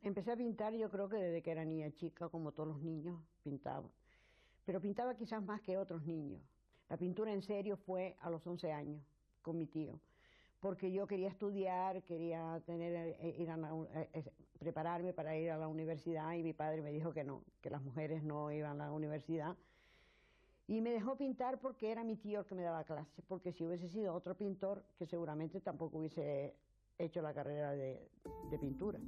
Empecé a pintar, yo creo que desde que era niña chica, como todos los niños, pintaba. Pero pintaba quizás más que otros niños. La pintura en serio fue a los 11 años, con mi tío, porque yo quería estudiar, quería prepararme para ir a la universidad, y mi padre me dijo que no, que las mujeres no iban a la universidad. Y me dejó pintar porque era mi tío el que me daba clases, porque si hubiese sido otro pintor, que seguramente tampoco hubiese hecho la carrera de pintura.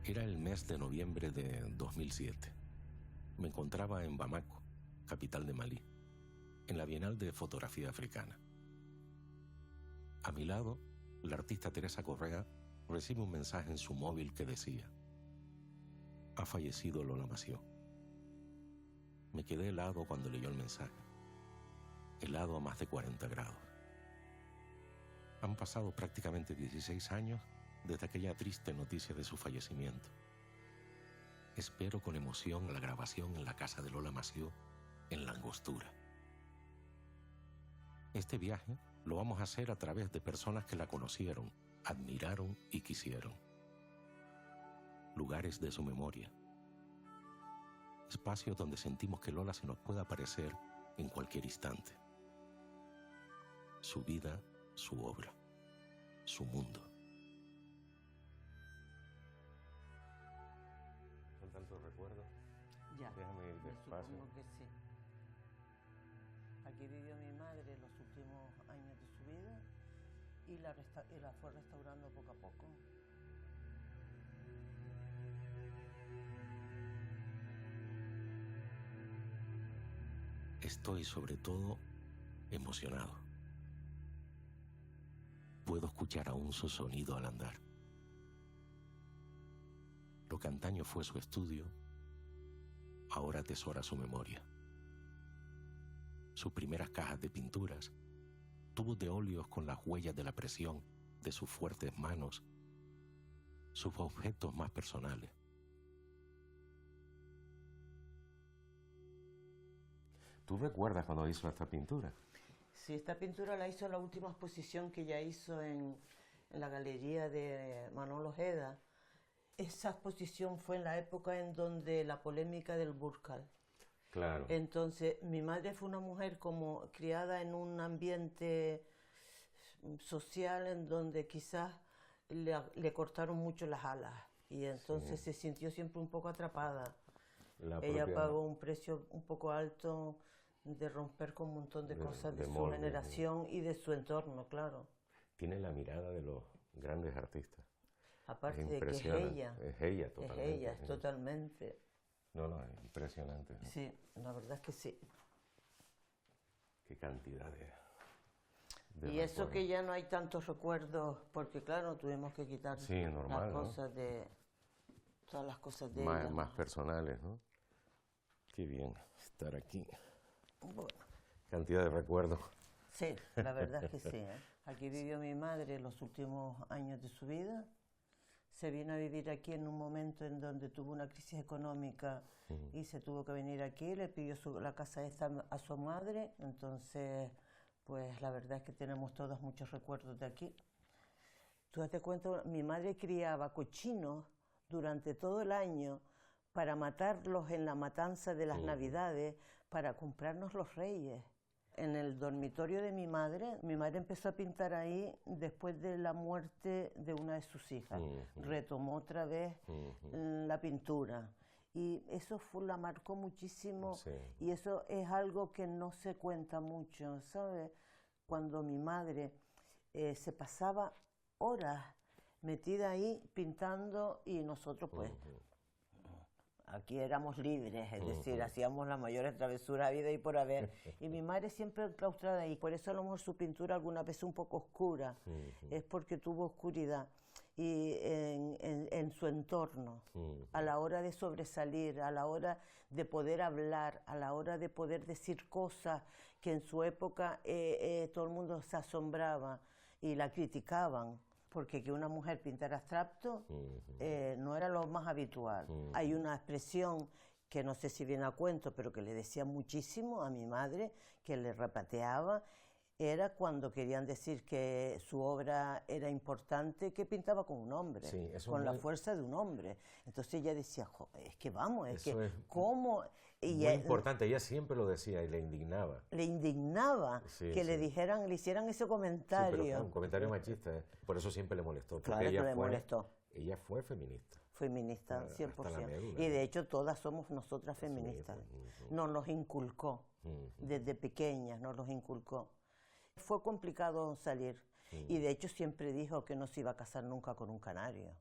Era el mes de noviembre de 2007. Me encontraba en Bamako, capital de Malí, en la Bienal de Fotografía Africana. A mi lado, la artista Teresa Correa recibe un mensaje en su móvil que decía: ha fallecido Lola Massieu. Me quedé helado cuando leyó el mensaje, helado a más de 40 grados. Han pasado prácticamente 16 años desde aquella triste noticia de su fallecimiento. Espero con emoción la grabación en la casa de Lola Massieu, en La Angostura. Este viaje lo vamos a hacer a través de personas que la conocieron, admiraron y quisieron. Lugares de su memoria. Espacios donde sentimos que Lola se nos puede aparecer en cualquier instante. Su vida, su obra, su mundo. Son tantos recuerdos. Ya, Déjame ir despacio. supongo que sí. Aquí vivió mi madre los últimos años de su vida y la fue restaurando poco a poco. Estoy sobre todo emocionado. Puedo escuchar aún su sonido al andar. Lo que antaño fue su estudio, ahora atesora su memoria. Sus primeras cajas de pinturas, tubos de óleos con las huellas de la presión de sus fuertes manos, sus objetos más personales. ¿Tú recuerdas cuando hizo esta pintura? Sí, esta pintura la hizo en la última exposición que ella hizo en la galería de Manolo Ojeda. Esa exposición fue en la época en donde la polémica del burka. Claro. Entonces, mi madre fue una mujer como criada en un ambiente social en donde quizás le cortaron mucho las alas y entonces se sintió siempre un poco atrapada. Ella pagó un precio un poco alto de romper con un montón de cosas de su generación y de su entorno, claro. Tiene la mirada de los grandes artistas. Aparte de que es ella. Es ella totalmente. Es ella, es totalmente. No, es impresionante, ¿no? Sí, la verdad es que sí. Qué cantidad de y eso que ya no hay tantos recuerdos, porque claro, tuvimos que quitar normal, las cosas, ¿no? Todas las cosas de ella. ella. Más personales, ¿no? Qué bien estar aquí. Bueno. Cantidad de recuerdos. Sí, la verdad es que sí, ¿eh? Aquí vivió mi madre los últimos años de su vida. Se vino a vivir aquí en un momento en donde tuvo una crisis económica y se tuvo que venir aquí, le pidió la casa esta a su madre, entonces Pues la verdad es que tenemos todos muchos recuerdos de aquí. Tú date cuenta, mi madre criaba cochinos durante todo el año para matarlos en la matanza de las Navidades, para comprarnos los reyes. En el dormitorio de mi madre empezó a pintar ahí después de la muerte de una de sus hijas. Retomó otra vez la pintura. Y eso la marcó muchísimo, Sí. y eso es algo que no se cuenta mucho, ¿sabes? Cuando mi madre se pasaba horas metida ahí pintando, y nosotros pues aquí éramos libres, es decir, hacíamos las mayores travesuras habidas y por haber, y mi madre siempre enclaustrada ahí. Por eso a lo mejor su pintura alguna vez un poco oscura, es porque tuvo oscuridad y en su entorno, a la hora de sobresalir, a la hora de poder hablar, a la hora de poder decir cosas que en su época todo el mundo se asombraba y la criticaban, porque que una mujer pintara abstracto no era lo más habitual. Hay una expresión que no sé si viene a cuento, pero que le decía muchísimo a mi madre, que le repateaba, era cuando querían decir que su obra era importante, que pintaba con un hombre, Sí, eso con es la muy- fuerza de un hombre. Entonces ella decía, es que vamos, es Eso que es cómo... Y Muy importante, ella siempre lo decía y le indignaba. le indignaba Sí, que sí. le hicieran ese Sí, pero comentario. claro, un comentario machista, por eso siempre le molestó. Porque Claro que ella le fue, molestó. Ella fue feminista. Feminista, Hasta la 100%. médula, Y ¿no? de hecho todas somos nosotras feministas. Nos los inculcó, desde pequeñas nos los inculcó. Fue complicado salir, y de hecho siempre dijo que no se iba a casar nunca con un canario.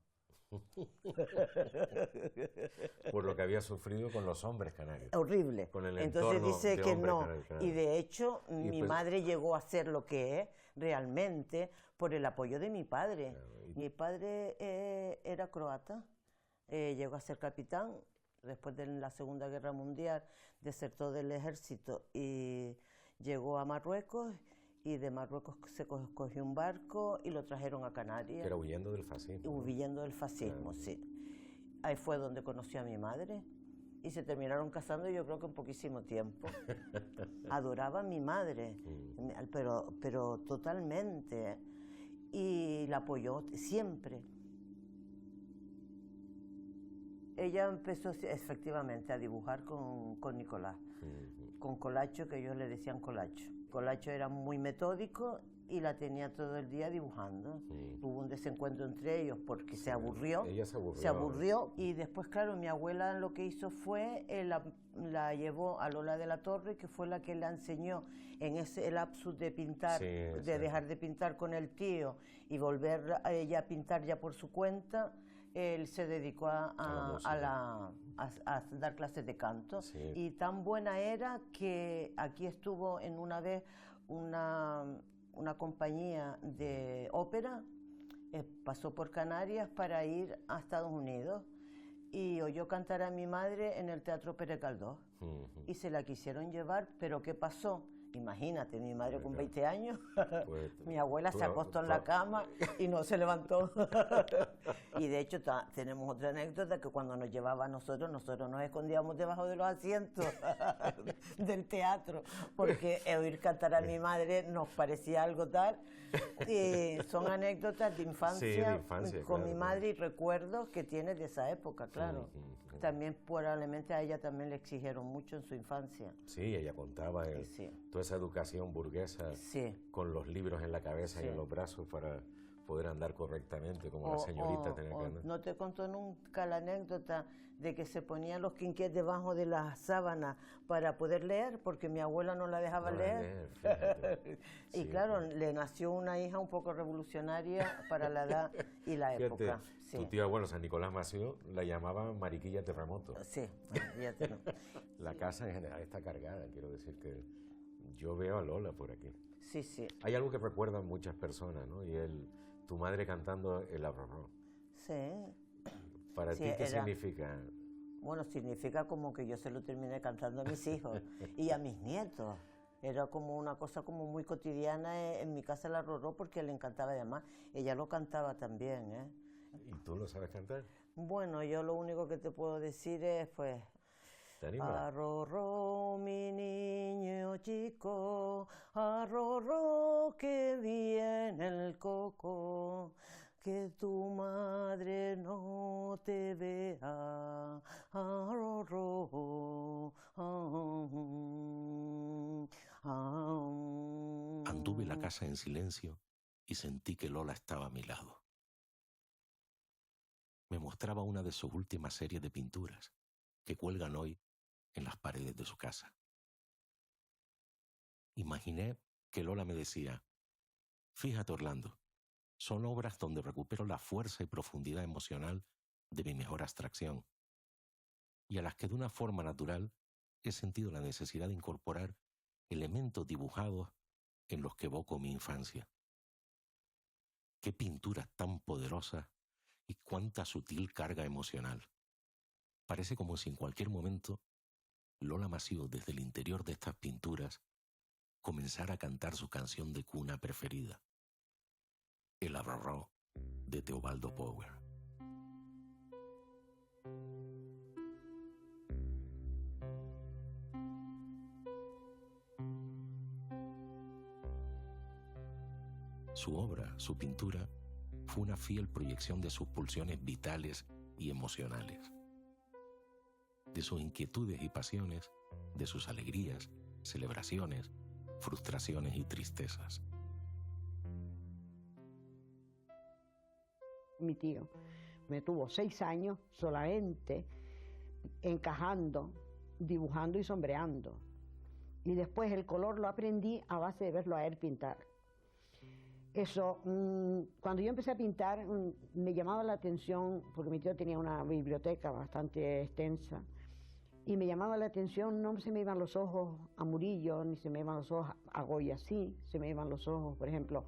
Por lo que había sufrido con los hombres canarios. Horrible. Con el Entonces entorno dice de que hombre no. canario, claro. Y de hecho mi pues- madre llegó a ser lo que es realmente por el apoyo de mi padre. Mi padre era croata, llegó a ser capitán después de la Segunda Guerra Mundial, desertó del ejército y llegó a Marruecos, y de Marruecos se cogió un barco y lo trajeron a Canarias. Que era huyendo del fascismo. ¿no? Huyendo del fascismo, sí. Ahí fue donde conoció a mi madre y se terminaron casando, yo creo que en poquísimo tiempo. Adoraba a mi madre, pero totalmente, y la apoyó siempre. Ella empezó efectivamente a dibujar con Nicolás, con Colacho, que ellos le decían Colacho. Colacho era muy metódico y la tenía todo el día dibujando. Hubo un desencuentro entre ellos porque se aburrió. Ella se aburrió. Se aburrió, y después, claro, mi abuela lo que hizo fue, la llevó a Lola de la Torre, que fue la que la enseñó en ese lapsus de pintar, Sí, de exacto. dejar de pintar con el tío y volver a ella a pintar ya por su cuenta. Él se dedicó a dar clases de canto, Sí. y tan buena era que aquí estuvo en una vez una compañía de ópera, pasó por Canarias para ir a Estados Unidos, y oyó cantar a mi madre en el Teatro Pérez Galdós, y se la quisieron llevar, pero ¿qué pasó? Imagínate, mi madre con 20 años, Pues, mi abuela se acostó en la cama y no se levantó. Y de hecho tenemos otra anécdota, que cuando nos llevaba a nosotros nos escondíamos debajo de los asientos del teatro, porque oír cantar a mi madre nos parecía algo tal. Y son anécdotas de infancia, Sí, de infancia, con claro, mi madre, y recuerdos que tiene de esa época, claro. También probablemente a ella también le exigieron mucho en su infancia. Sí, ella contaba Sí. toda esa educación burguesa Sí. con los libros en la cabeza y Sí. en los brazos para poder andar correctamente como la señorita tenía que andar. No te contó nunca la anécdota de que se ponían los quinqués debajo de las sábanas para poder leer, porque mi abuela no la dejaba No leer. fíjate. Y Sí, claro, le nació una hija un poco revolucionaria para la edad y la Fíjate, época. Sí. tu tío abuelo, San Nicolás Mació, la llamaba Mariquilla Terremoto. Sí, fíjate, ¿no? La casa en general está cargada, quiero decir que yo veo a Lola por aquí. Sí, sí, Hay algo que recuerdan muchas personas, ¿no? Y tu madre cantando el arrorró. sí. ¿Para Sí, ti qué era- significa? Bueno, significa como que yo se lo terminé cantando a mis hijos y a mis nietos. Era como una cosa como muy cotidiana en mi casa, la Rorró, porque le encantaba. Además, ella lo cantaba también, ¿eh? ¿Y tú lo sabes cantar? Bueno, yo lo único que te puedo decir es, pues, ¿Te animas? Arrorró, mi niño chico, arroró, que viene el coco, que tu madre no te vea, arroró, Anduve la casa en silencio y sentí que Lola estaba a mi lado. Me mostraba una de sus últimas series de pinturas que cuelgan hoy en las paredes de su casa. Imaginé que Lola me decía: fíjate, Orlando, son obras donde recupero la fuerza y profundidad emocional de mi mejor abstracción, y a las que de una forma natural he sentido la necesidad de incorporar elementos dibujados en los que evoco mi infancia. Qué pinturas tan poderosas y cuánta sutil carga emocional. Parece como si en cualquier momento Lola Massió, desde el interior de estas pinturas, comenzara a cantar su canción de cuna preferida, El Arrorró de Teobaldo Power. Su obra, su pintura, fue una fiel proyección de sus pulsiones vitales y emocionales, de sus inquietudes y pasiones, de sus alegrías, celebraciones, frustraciones y tristezas. Mi tío me tuvo 6 años solamente encajando, dibujando y sombreando. Y después el color lo aprendí a base de verlo a él pintar. Eso, cuando yo empecé a pintar, me llamaba la atención, porque mi tío tenía una biblioteca bastante extensa, y me llamaba la atención, no se me iban los ojos a Murillo, ni se me iban los ojos a Goya, sí, se me iban los ojos, por ejemplo,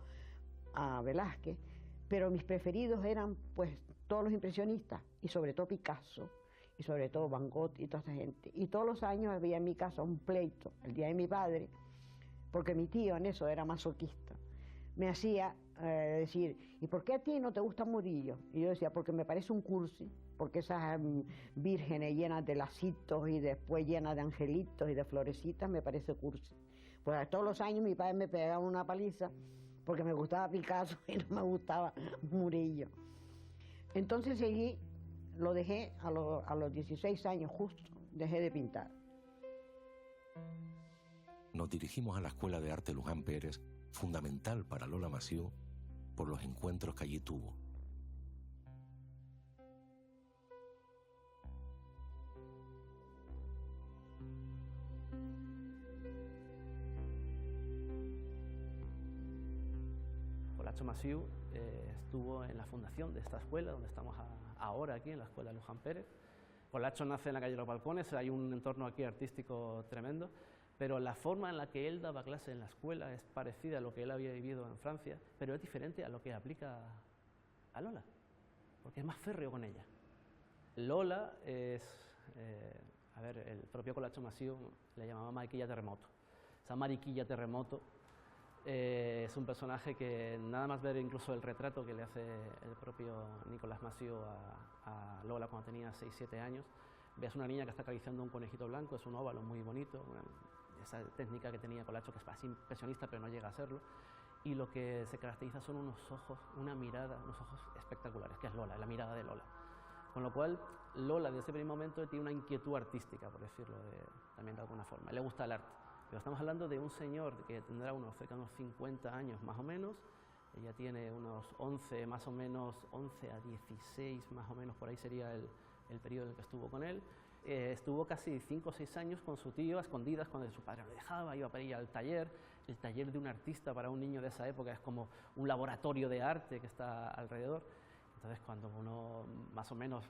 a Velázquez, pero mis preferidos eran, pues, todos los impresionistas, y sobre todo Picasso, y sobre todo Van Gogh y toda esa gente. Y todos los años había en mi casa un pleito, el día de mi padre, porque mi tío en eso era masoquista. Me hacía decir, ¿y por qué a ti no te gusta Murillo? Y yo decía, porque me parece un cursi, porque esas vírgenes llenas de lacitos y después llenas de angelitos y de florecitas me parece cursi. Pues todos los años mi padre me pegaba una paliza porque me gustaba Picasso y no me gustaba Murillo. Entonces seguí, lo dejé a los 16 años justo, dejé de pintar. Nos dirigimos a la Escuela de Arte Luján Pérez, fundamental para Lola Massió, por los encuentros que allí tuvo. Colacho Massió estuvo en la fundación de esta escuela, donde estamos ahora aquí, en la Escuela Luján Pérez. Colacho nace en la calle de los Balcones, hay un entorno aquí artístico tremendo, pero la forma en la que él daba clase en la escuela es parecida a lo que él había vivido en Francia, pero es diferente a lo que aplica a Lola, porque es más férreo con ella. Lola es, el propio Colacho Massió le llamaba Mariquilla Terremoto. Esa Mariquilla Terremoto es un personaje que nada más ver incluso el retrato que le hace el propio Nicolás Massió a Lola cuando tenía 6-7 años, ves una niña que está acariciando un conejito blanco, es un óvalo muy bonito, esa técnica que tenía Colacho, que es así impresionista pero no llega a serlo, y lo que se caracteriza son unos ojos, una mirada, unos ojos espectaculares, que es Lola, la mirada de Lola. Con lo cual, Lola desde ese primer momento tiene una inquietud artística, por decirlo también de alguna forma, le gusta el arte. Pero estamos hablando de un señor que tendrá cerca de unos 50 años más o menos, ella tiene unos 11, más o menos 11 a 16, más o menos por ahí sería el periodo en el que estuvo con él. Estuvo casi 5 o 6 años con su tío, a escondidas, cuando su padre lo dejaba, iba para ir al taller. El taller de un artista para un niño de esa época es como un laboratorio de arte que está alrededor. Entonces, cuando uno más o menos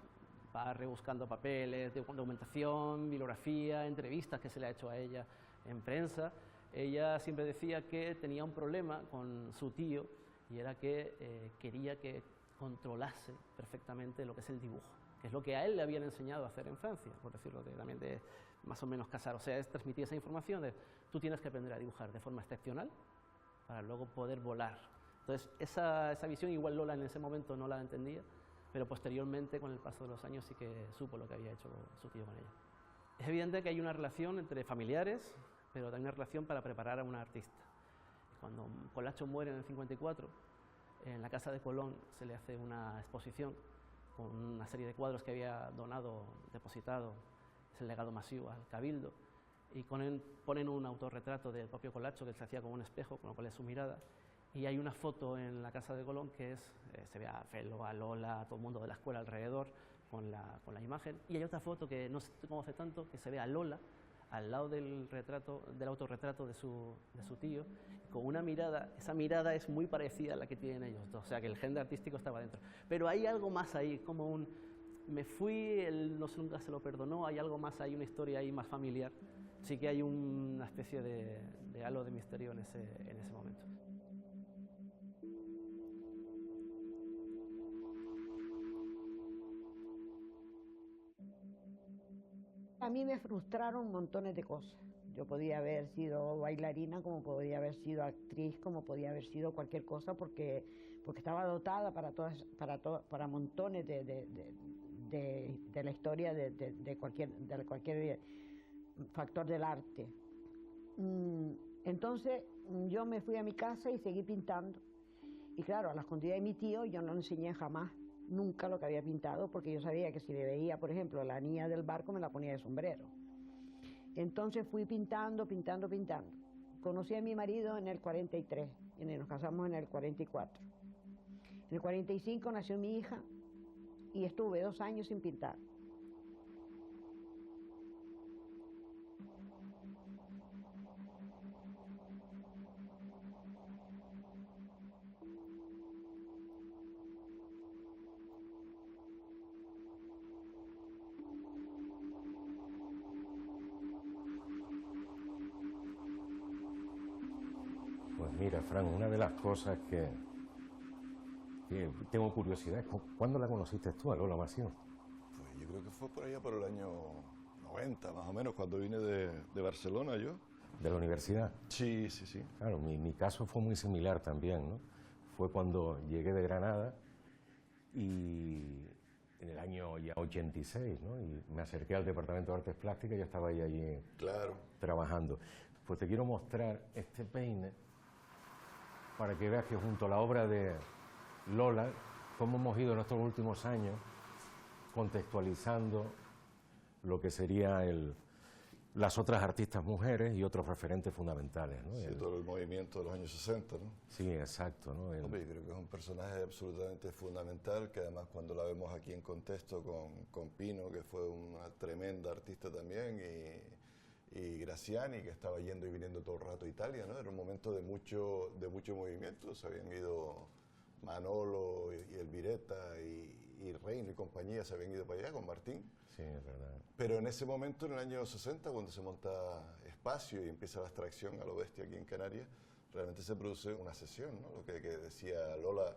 va rebuscando papeles, documentación, bibliografía, entrevistas que se le ha hecho a ella en prensa, ella siempre decía que tenía un problema con su tío, y era que quería que controlase perfectamente lo que es el dibujo, que es lo que a él le habían enseñado a hacer en Francia, por decirlo también de más o menos casar. O sea, es transmitir esa información de tú tienes que aprender a dibujar de forma excepcional para luego poder volar. Entonces, esa visión igual Lola en ese momento no la entendía, pero posteriormente, con el paso de los años, sí que supo lo que había hecho su tío con ella. Es evidente que hay una relación entre familiares, pero también una relación para preparar a una artista. Cuando Colacho muere en el 54, en la Casa de Colón se le hace una exposición con una serie de cuadros que había depositado, es el legado Masiu, al Cabildo, y ponen un autorretrato del propio Colacho que se hacía con un espejo, con lo cual es su mirada, y hay una foto en la Casa de Colón que se ve a Felo, a Lola, a todo el mundo de la escuela alrededor con la imagen, y hay otra foto que no se conoce tanto, que se ve a Lola al lado del autorretrato de su tío, con una mirada. Esa mirada es muy parecida a la que tienen ellos dos, o sea que el gen artístico estaba dentro. Pero hay algo más ahí, como me fui, él nunca se lo perdonó, hay algo más ahí, una historia ahí más familiar. Sí que hay una especie de halo de misterio en ese momento. A mí me frustraron montones de cosas. Yo podía haber sido bailarina, como podía haber sido actriz, como podía haber sido cualquier cosa, porque estaba dotada para montones de la historia de cualquier factor del arte. Entonces yo me fui a mi casa y seguí pintando. Y claro, a la escondida de mi tío yo no le enseñé jamás, nunca lo que había pintado, porque yo sabía que si le veía, por ejemplo, la niña del barco, me la ponía de sombrero. Entonces fui pintando. Conocí a mi marido en el 43 y nos casamos en el 44. En el 45 nació mi hija y estuve 2 años sin pintar. Pues mira, Fran, una de las cosas que tengo curiosidad es ¿cuándo la conociste tú, a Lola Masiu? Pues yo creo que fue por allá por el año 90, más o menos, cuando vine de Barcelona yo. ¿De la universidad? Sí, sí, sí. Claro, mi caso fue muy similar también, ¿no? Fue cuando llegué de Granada y en el año ya 86, ¿no? Y me acerqué al Departamento de Artes Plásticas y ya estaba ahí allí Claro. trabajando. Pues te quiero mostrar este peine para que veas que junto a la obra de Lola, cómo hemos ido en estos últimos años contextualizando lo que sería las otras artistas mujeres y otros referentes fundamentales, ¿no? Sí, todo el movimiento de los años 60, ¿no? Sí, exacto, ¿no? Hombre, yo creo que es un personaje absolutamente fundamental, que además cuando la vemos aquí en contexto con Pino, que fue una tremenda artista también, y Graziani, que estaba yendo y viniendo todo el rato a Italia, ¿no? Era un momento de mucho movimiento. Se habían ido Manolo y Elvireta y Reino y compañía, se habían ido para allá con Martín. Sí, es verdad. Pero en ese momento, en el año 60, cuando se monta Espacio y empieza la abstracción a lo bestia aquí en Canarias, realmente se produce una sesión, ¿no? Lo que decía Lola,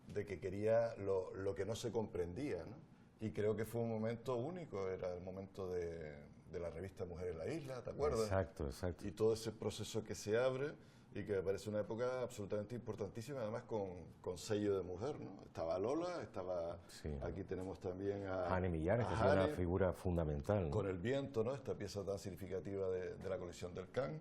de que quería lo que no se comprendía, ¿no? Y creo que fue un momento único, era el momento de la revista Mujer en la Isla, ¿te acuerdas? Exacto, exacto. Y todo ese proceso que se abre y que me parece una época absolutamente importantísima, además con sello de mujer, ¿no? Estaba Lola, Sí. aquí tenemos también a Jane Millares, que es Jane, una figura fundamental, ¿no? Con el viento, ¿no? Esta pieza tan significativa de la colección del Can.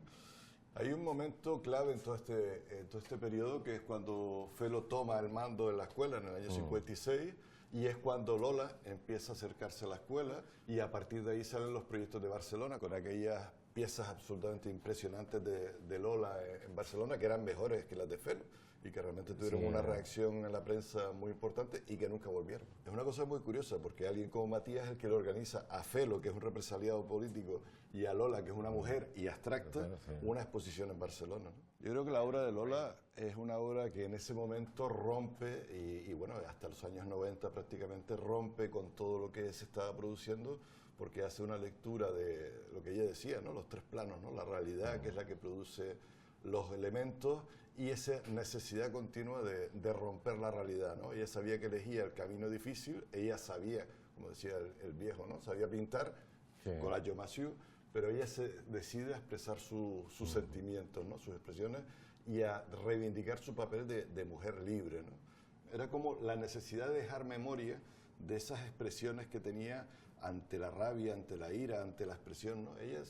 Hay un momento clave en todo este periodo, que es cuando Felo toma el mando de la escuela en el año 56, y es cuando Lola empieza a acercarse a la escuela, y a partir de ahí salen los proyectos de Barcelona, con aquellas piezas absolutamente impresionantes de Lola en Barcelona, que eran mejores que las de Felo, y que realmente tuvieron una reacción en la prensa muy importante y que nunca volvieron. Es una cosa muy curiosa, porque alguien como Matías es el que le organiza a Felo, que es un represaliado político, y a Lola, que es una mujer y abstracta, una exposición en Barcelona, ¿no? Yo creo que la obra de Lola es una obra que en ese momento rompe, y bueno, hasta los años 90 prácticamente rompe con todo lo que se estaba produciendo, porque hace una lectura de lo que ella decía, ¿no? Los 3 planos, ¿no? La realidad, que es la que produce los elementos, y esa necesidad continua de romper la realidad, ¿no? Ella sabía que elegía el camino difícil, ella sabía, como decía el viejo, ¿no? Sabía pintar, Colacho Masiu, pero ella se decide a expresar sus sentimientos, ¿no? Sus expresiones, y a reivindicar su papel de mujer libre, ¿no? Era como la necesidad de dejar memoria de esas expresiones que tenía ante la rabia, ante la ira, ante la expresión, ¿no? Ella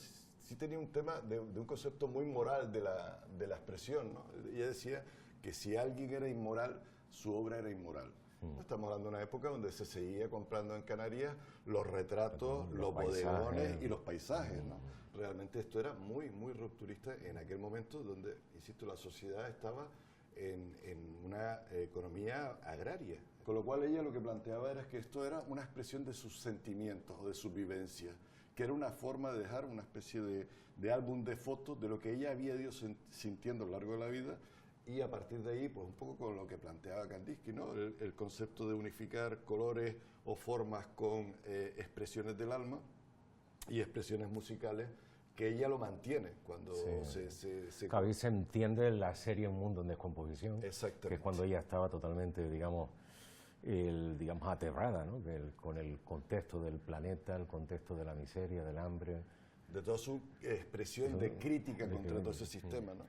sí tenía un tema de un concepto muy moral de la expresión, ¿no? Ella decía que si alguien era inmoral, su obra era inmoral. Estamos hablando de una época donde se seguía comprando en Canarias los retratos, los bodegones y los paisajes, ¿no? Realmente esto era muy, muy rupturista en aquel momento donde, insisto, la sociedad estaba en una economía agraria. Con lo cual ella lo que planteaba era que esto era una expresión de sus sentimientos o de sus vivencias, que era una forma de dejar una especie de álbum de fotos de lo que ella había ido sintiendo a lo largo de la vida, y a partir de ahí, pues un poco con lo que planteaba Kandinsky, ¿no? El concepto de unificar colores o formas con expresiones del alma y expresiones musicales, que ella lo mantiene cuando Claro, ahí se entiende la serie Un mundo en descomposición, que es cuando ella estaba totalmente, digamos, aterrada, ¿no? Con el contexto del planeta, el contexto de la miseria, del hambre. De toda su expresión de crítica contra todo ese sistema, ¿no?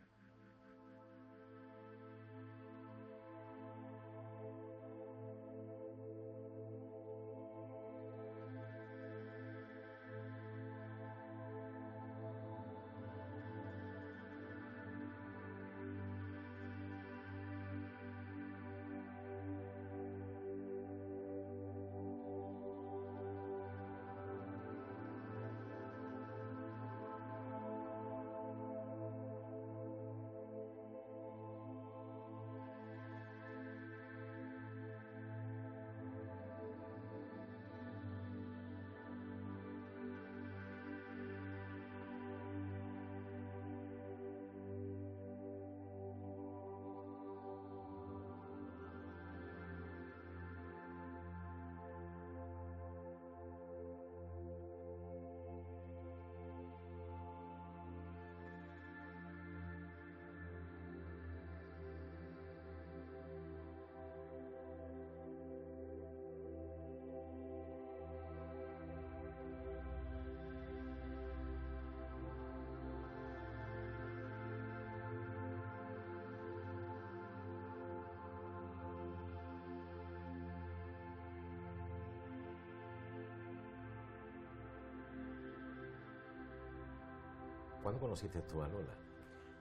¿Cuándo conociste tú a Lola?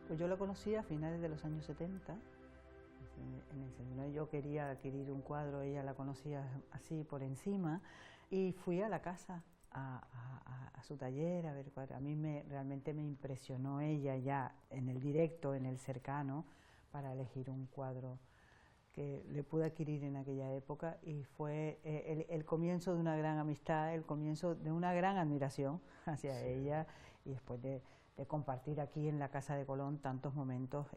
Pues yo la conocí a finales de los años 70. En el seminario yo quería adquirir un cuadro, ella la conocía así por encima, y fui a la casa, a su taller, a ver cuadros. A mí realmente me impresionó ella ya en el directo, en el cercano, para elegir un cuadro que le pude adquirir en aquella época, y fue el comienzo de una gran amistad, el comienzo de una gran admiración hacia ella, y después de compartir aquí en la Casa de Colón tantos momentos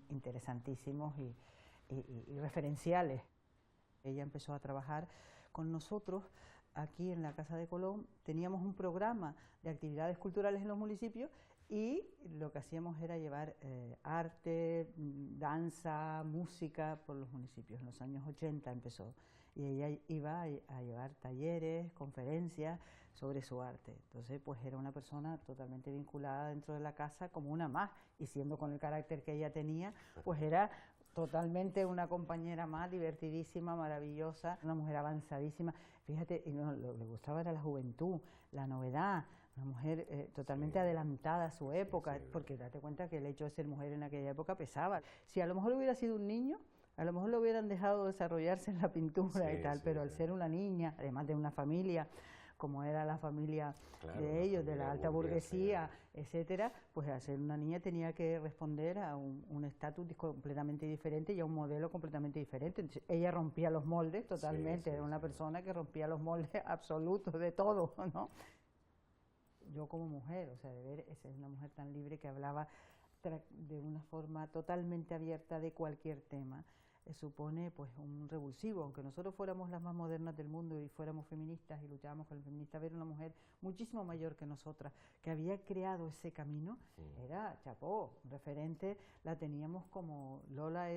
interesantísimos y referenciales. Ella empezó a trabajar con nosotros aquí en la Casa de Colón. Teníamos un programa de actividades culturales en los municipios, y lo que hacíamos era llevar arte, danza, música por los municipios. En los años 80 empezó, y ella iba a llevar talleres, conferencias sobre su arte. Entonces, pues era una persona totalmente vinculada dentro de la casa como una más, y siendo con el carácter que ella tenía, pues era totalmente una compañera más, divertidísima, maravillosa, una mujer avanzadísima. Fíjate, y lo que le gustaba era la juventud, la novedad, una mujer totalmente adelantada a su época, porque date cuenta que el hecho de ser mujer en aquella época pesaba. Si a lo mejor hubiera sido un niño, a lo mejor lo hubieran dejado desarrollarse en la pintura y tal, pero al ser una niña, además de una familia, como era la familia de ellos, de la alta burguesía, etcétera, pues al ser una niña tenía que responder a un estatus completamente diferente y a un modelo completamente diferente. Entonces, ella rompía los moldes totalmente, era una persona que rompía los moldes absolutos de todo, ¿no? Yo como mujer, o sea, de ver, esa es una mujer tan libre que hablaba de una forma totalmente abierta de cualquier tema, supone pues un revulsivo. Aunque nosotros fuéramos las más modernas del mundo y fuéramos feministas y luchábamos con el feminista, ver una mujer muchísimo mayor que nosotras, que había creado ese camino, era chapó, referente. La teníamos como Lola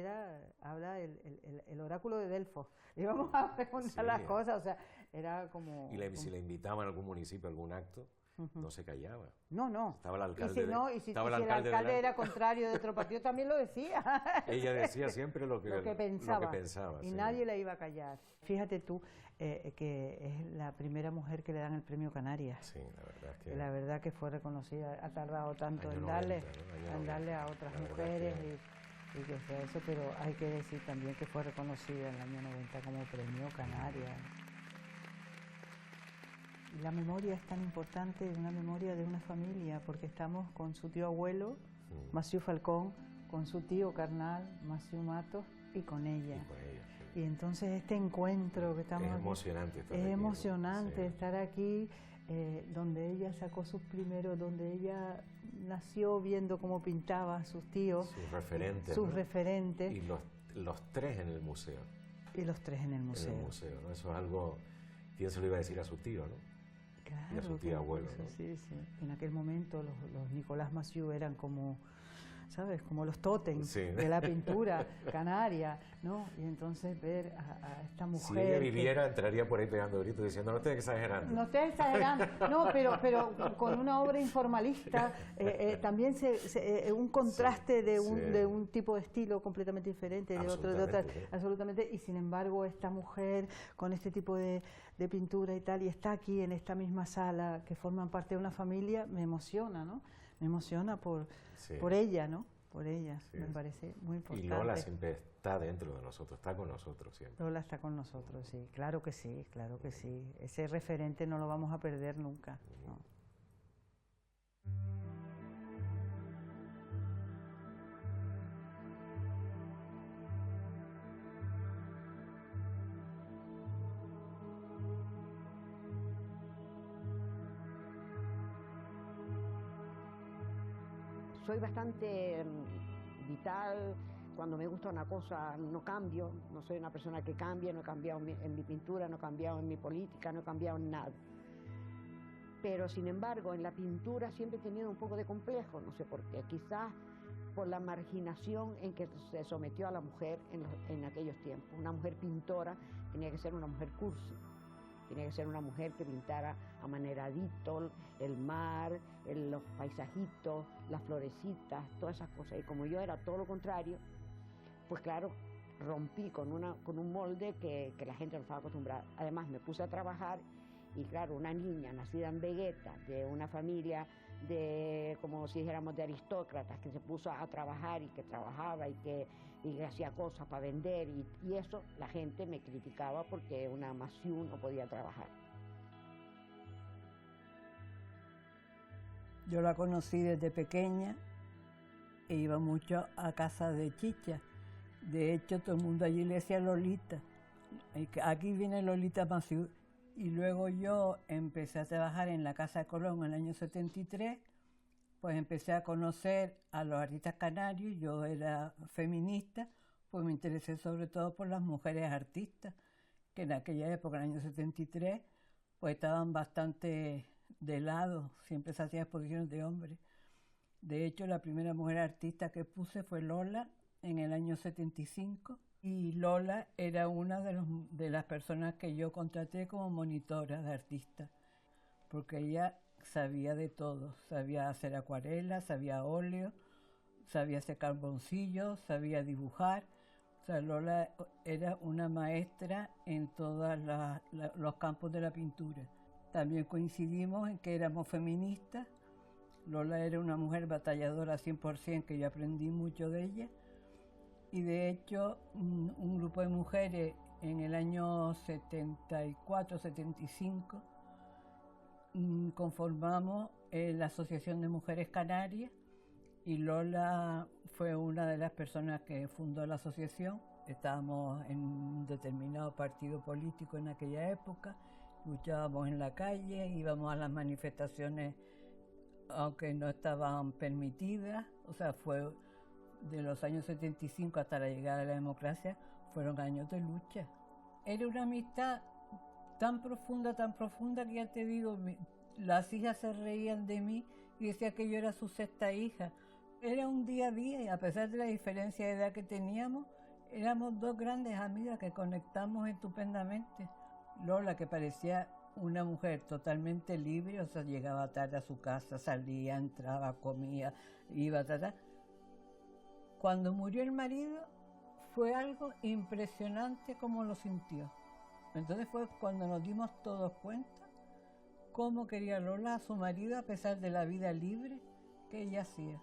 habla el oráculo de Delfos, íbamos a preguntar las cosas, o sea, era como... ¿Y si la invitaban a algún municipio, a algún acto? no se callaba. No. Estaba el alcalde. Y si el alcalde era contrario de otro partido, también lo decía. Ella decía siempre lo que pensaba. Y sí. Nadie la iba a callar. Fíjate tú que es la primera mujer que le dan el premio Canarias. Sí, la verdad es que... La verdad que fue reconocida. Ha tardado tanto en darle a otras mujeres y que sea eso, pero hay que decir también que fue reconocida en el año 90 como premio Canarias. La memoria es tan importante, una memoria de una familia, porque estamos con su tío abuelo, Maciú Falcón, con su tío carnal, Maciú Matos, y con ella. Sí. Y entonces este encuentro que estamos es emocionante aquí, es emocionante estar aquí, donde ella sacó sus primeros, donde ella nació viendo cómo pintaba a sus tíos. Sus referentes. Y los tres en el museo. Y los tres en el museo. En el museo, ¿no? Eso es algo, ¿quién se lo iba a decir a su tío, no? Claro, y a su tío abuelo, ¿no? Sí. En aquel momento los Nicolás Maciú eran como, ¿sabes? Como los tótems de la pintura canaria, ¿no? Y entonces ver a esta mujer... Si ella viviera, entraría por ahí pegando gritos diciendo, no estés exagerando. No estés exagerando, no, pero con una obra informalista, también un contraste de un tipo de estilo completamente diferente, de otro, absolutamente, y sin embargo esta mujer con este tipo de pintura y tal, y está aquí en esta misma sala, que forman parte de una familia, me emociona, ¿no? Me emociona por ella, ¿no? Por ella, me parece muy importante. Y Lola siempre está dentro de nosotros, está con nosotros siempre. Lola está con nosotros, sí, claro que sí, claro que sí. Ese referente no lo vamos a perder nunca, ¿no? Soy bastante vital. Cuando me gusta una cosa no cambio, no soy una persona que cambie, no he cambiado en mi pintura, no he cambiado en mi política, no he cambiado en nada. Pero sin embargo en la pintura siempre he tenido un poco de complejo, no sé por qué, quizás por la marginación en que se sometió a la mujer en aquellos tiempos. Una mujer pintora tenía que ser una mujer cursi. Tenía que ser una mujer que pintara amaneradito, el mar, los paisajitos, las florecitas, todas esas cosas. Y como yo era todo lo contrario, pues claro, rompí con un molde que la gente no estaba acostumbrada. Además me puse a trabajar y claro, una niña nacida en Vegueta, de una familia como si dijéramos de aristócratas, que se puso a trabajar y que trabajaba y que hacía cosas para vender y eso, la gente me criticaba porque una Maciú no podía trabajar. Yo la conocí desde pequeña e iba mucho a casa de Chicha. De hecho, todo el mundo allí le decía Lolita. Aquí viene Lolita Maciú. Y luego yo empecé a trabajar en la Casa de Colón en el año 73, pues empecé a conocer a los artistas canarios. Yo era feminista, pues me interesé sobre todo por las mujeres artistas, que en aquella época, en el año 73, pues estaban bastante de lado, siempre se hacían exposiciones de hombres. De hecho, la primera mujer artista que puse fue Lola en el año 75, y Lola era una de las personas que yo contraté como monitora de artistas, porque ella sabía de todo, sabía hacer acuarela, sabía óleo, sabía hacer carboncillo, sabía dibujar. O sea, Lola era una maestra en todos los campos de la pintura. También coincidimos en que éramos feministas. Lola era una mujer batalladora 100%, que yo aprendí mucho de ella. Y de hecho, un grupo de mujeres en el año 74-75 conformamos la Asociación de Mujeres Canarias, y Lola fue una de las personas que fundó la asociación. Estábamos en un determinado partido político en aquella época, luchábamos en la calle, íbamos a las manifestaciones aunque no estaban permitidas. O sea, fue de los años 75 hasta la llegada de la democracia, fueron años de lucha. Era una amistad tan profunda, que ya te digo, las hijas se reían de mí y decían que yo era su sexta hija. Era un día a día, y a pesar de la diferencia de edad que teníamos, éramos dos grandes amigas que conectamos estupendamente. Lola, que parecía una mujer totalmente libre, o sea, llegaba tarde a su casa, salía, entraba, comía, iba, Cuando murió el marido, fue algo impresionante como lo sintió. Entonces fue cuando nos dimos todos cuenta cómo quería Lola a su marido a pesar de la vida libre que ella hacía.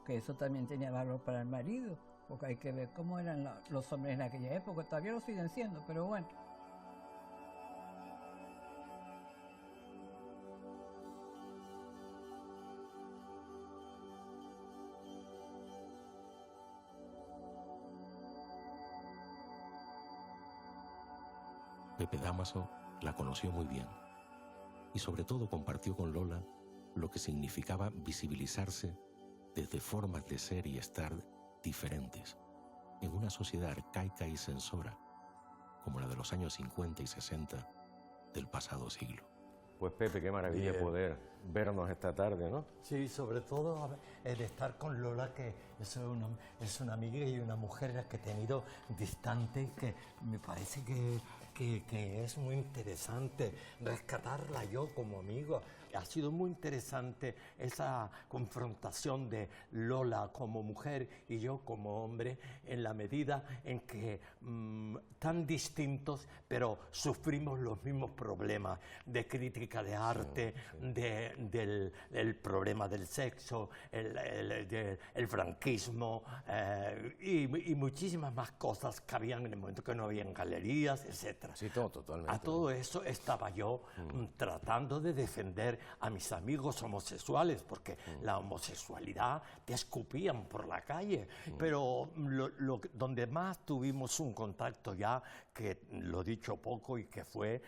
Que eso también tenía valor para el marido, porque hay que ver cómo eran los hombres en aquella época, todavía lo siguen siendo, pero bueno. Pepe Dámaso la conoció muy bien y sobre todo compartió con Lola lo que significaba visibilizarse desde formas de ser y estar diferentes en una sociedad arcaica y censora como la de los años 50 y 60 del pasado siglo. Pues Pepe, qué maravilla poder vernos esta tarde, ¿no? Sí, sobre todo el estar con Lola, que es una amiga y una mujer que he tenido distante y que me parece que es muy interesante rescatarla yo como amigo. Ha sido muy interesante esa confrontación de Lola como mujer y yo como hombre, en la medida en que tan distintos, pero sufrimos los mismos problemas de crítica de arte, del problema del sexo, el franquismo y muchísimas más cosas que habían en el momento que no habían galerías, etc. Sí, totalmente. A todo eso estaba yo tratando de defender a mis amigos homosexuales, porque la homosexualidad te escupían por la calle, pero donde más tuvimos un contacto ya, que lo he dicho poco y que fue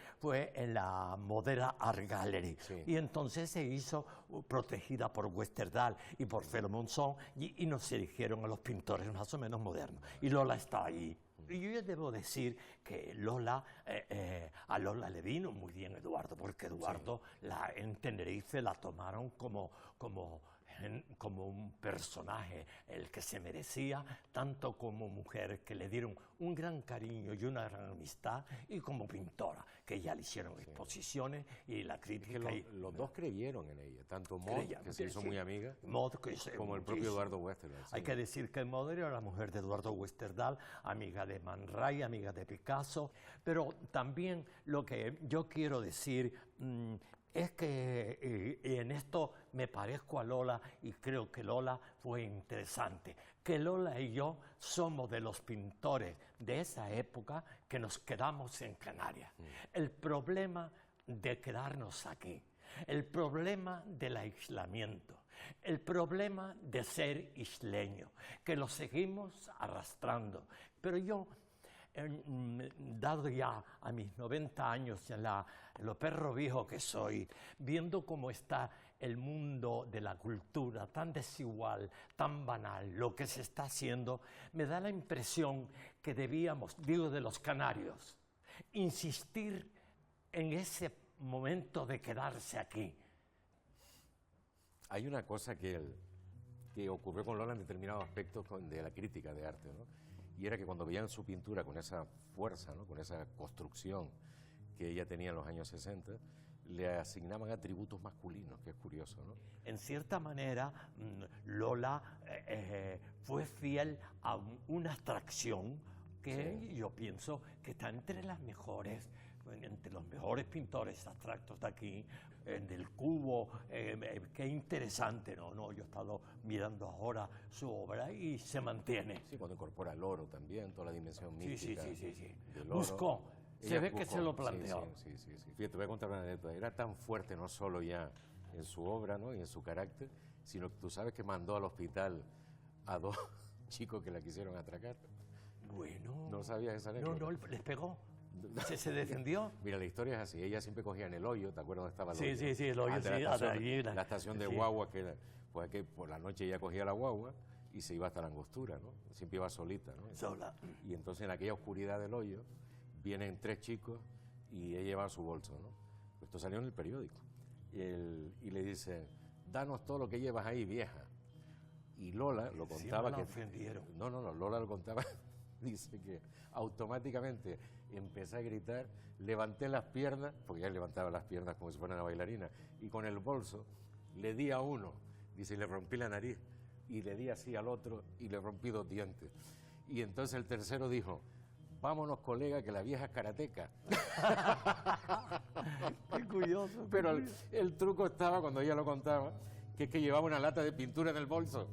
en la Modera Art Gallery. Sí. Y entonces se hizo protegida por Westerdal y por Felo Monzón y nos eligieron a los pintores más o menos modernos. Y Lola está ahí. Y yo debo decir que a Lola le vino muy bien Eduardo, porque Eduardo en Tenerife la tomaron como un personaje, el que se merecía, tanto como mujer, que le dieron un gran cariño y una gran amistad, y como pintora, que ya le hicieron exposiciones y la crítica. Es que los dos creyeron en ella, tanto Maud, que se hizo muy amiga, como el propio Eduardo Westerdal. Hay que decir que Maud era la mujer de Eduardo Westerdal, amiga de Man Ray, amiga de Picasso, pero también lo que yo quiero decir es que en esto me parezco a Lola y creo que Lola fue interesante. Que Lola y yo somos de los pintores de esa época que nos quedamos en Canarias. El problema de quedarnos aquí, el problema del aislamiento, el problema de ser isleño, que lo seguimos arrastrando. Pero yo, dado ya a mis 90 años, lo perro viejo que soy, viendo cómo está el mundo de la cultura, tan desigual, tan banal, lo que se está haciendo, me da la impresión que debíamos, digo de los canarios, insistir en ese momento de quedarse aquí. Hay una cosa que ocurrió con Lola en determinados aspectos de la crítica de arte, ¿no? Y era que cuando veían su pintura con esa fuerza, ¿no? Con esa construcción que ella tenía en los años 60, le asignaban atributos masculinos, que es curioso, ¿no? En cierta manera, Lola fue fiel a una abstracción que yo pienso que está entre los mejores pintores abstractos de aquí, del cubo. Qué interesante, ¿no? Yo he estado mirando ahora su obra y se mantiene. Sí, cuando incorpora el oro también, toda la dimensión mística. Sí. Del oro. Buscó. Se ve que se lo planteó. Sí. Fíjate, te voy a contar una anécdota. Era tan fuerte no solo ya en su obra, ¿no? Y en su carácter, sino que tú sabes que mandó al hospital a 2 chicos que la quisieron atracar. Bueno. ¿No sabías esa anécdota? No, les pegó. ¿Se defendió? Mira, la historia es así. Ella siempre cogía en el hoyo, ¿te acuerdas dónde estaba el hoyo? Sí, el hoyo, la estación de guagua, que era, pues que por la noche ella cogía la guagua y se iba hasta la Angostura, ¿no? Siempre iba solita, ¿no? Sola. Y entonces en aquella oscuridad del hoyo vienen 3 chicos y ella lleva su bolso, ¿no? Esto salió en el periódico. Y le dicen, danos todo lo que llevas ahí, vieja. Y Lola lo contaba ofendieron. No, Lola lo contaba dice que automáticamente empecé a gritar, levanté las piernas, porque ya levantaba las piernas como si fuera una bailarina, y con el bolso le di a uno, dice, y le rompí la nariz, y le di así al otro, y le rompí 2 dientes. Y entonces el tercero dijo, vámonos, colega, que la vieja es karateca. Qué curioso. Pero el truco estaba, cuando ella lo contaba, que es que llevaba una lata de pintura en el bolso.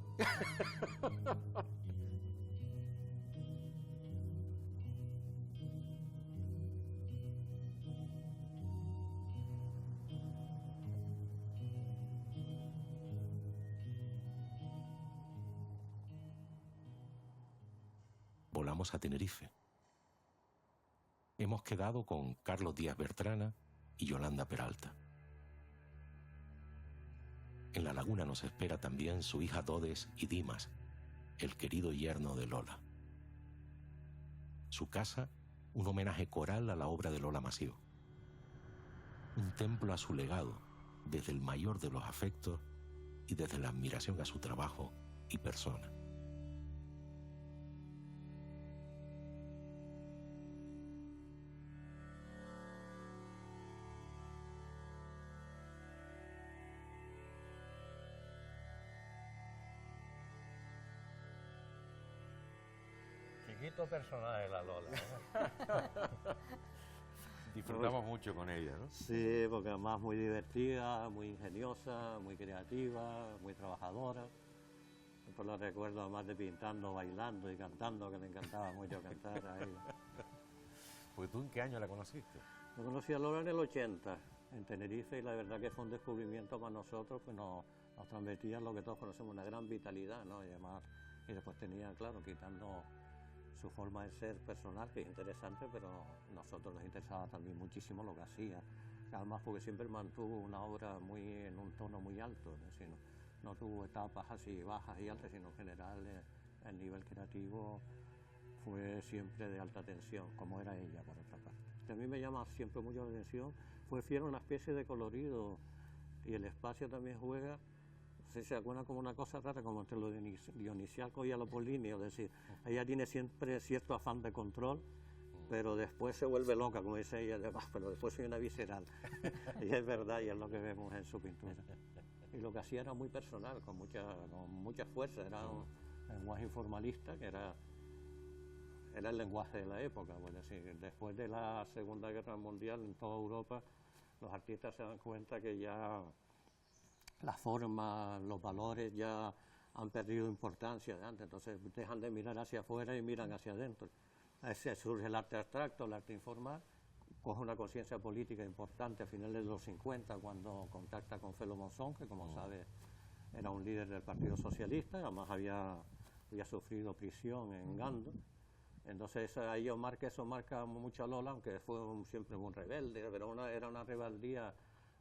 Volamos a Tenerife. Hemos quedado con Carlos Díaz Bertrana y Yolanda Peralta. En la laguna nos espera también su hija Dodes y Dimas, el querido yerno de Lola. Su casa, un homenaje coral a la obra de Lola Massió. Un templo a su legado, desde el mayor de los afectos y desde la admiración a su trabajo y persona. Chiquito personaje la Lola. Disfrutamos mucho con ella, ¿no? Sí, porque además muy divertida, muy ingeniosa, muy creativa, muy trabajadora. Yo la recuerdo además de pintando, bailando y cantando, que me encantaba mucho cantar a ella. Porque tú, ¿en qué año la conociste? Yo conocí a Lola en el 80, en Tenerife, y la verdad que fue un descubrimiento para nosotros, que nos transmitía lo que todos conocemos, una gran vitalidad, ¿no? Y además, y después tenía, claro, quitando su forma de ser personal, que es interesante, pero a nosotros nos interesaba también muchísimo lo que hacía. Además, porque siempre mantuvo una obra en un tono muy alto, es decir, no tuvo etapas así bajas y altas, sino en general el nivel creativo fue siempre de alta tensión, como era ella, por otra parte. A mí me llama siempre mucho la atención, fue fiel a una especie de colorido, y el espacio también juega. Se acuerda como una cosa rara, como entre lo dionisiaco y lo apolíneo, es decir, ella tiene siempre cierto afán de control, pero después se vuelve loca, como dice ella, pero después soy una visceral. Y es verdad, y es lo que vemos en su pintura. Y lo que hacía era muy personal, con mucha fuerza, era un lenguaje informalista, que era el lenguaje de la época. Es decir, después de la Segunda Guerra Mundial, en toda Europa, los artistas se dan cuenta que ya la forma, los valores ya han perdido importancia de antes, entonces dejan de mirar hacia afuera y miran hacia adentro. Ahí surge el arte abstracto, el arte informal, coge una conciencia política importante a finales de los 50, cuando contacta con Felo Monzón, que como sabe era un líder del Partido Socialista, además había sufrido prisión en Gando. Entonces eso marca mucho a Lola, aunque fue siempre un rebelde, pero era una rebeldía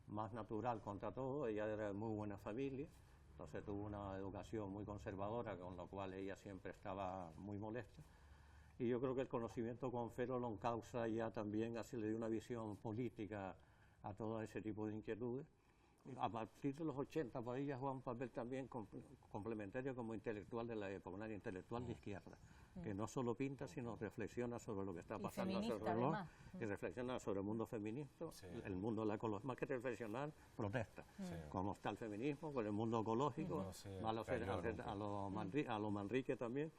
más natural contra todo. Ella era de muy buena familia, entonces tuvo una educación muy conservadora, con lo cual ella siempre estaba muy molesta. Y yo creo que el conocimiento con Felo lo causa ya también, así le dio una visión política a todo ese tipo de inquietudes. A partir de los 80, para ella juega un papel también complementario como intelectual de la época, una intelectual de izquierda, que no solo pinta, sino reflexiona sobre lo que está pasando a su alrededor, y reflexiona sobre el mundo feminista, el mundo de la ecología, más que reflexionar, protesta, como está el feminismo, con el mundo ecológico, a lo Manrique también.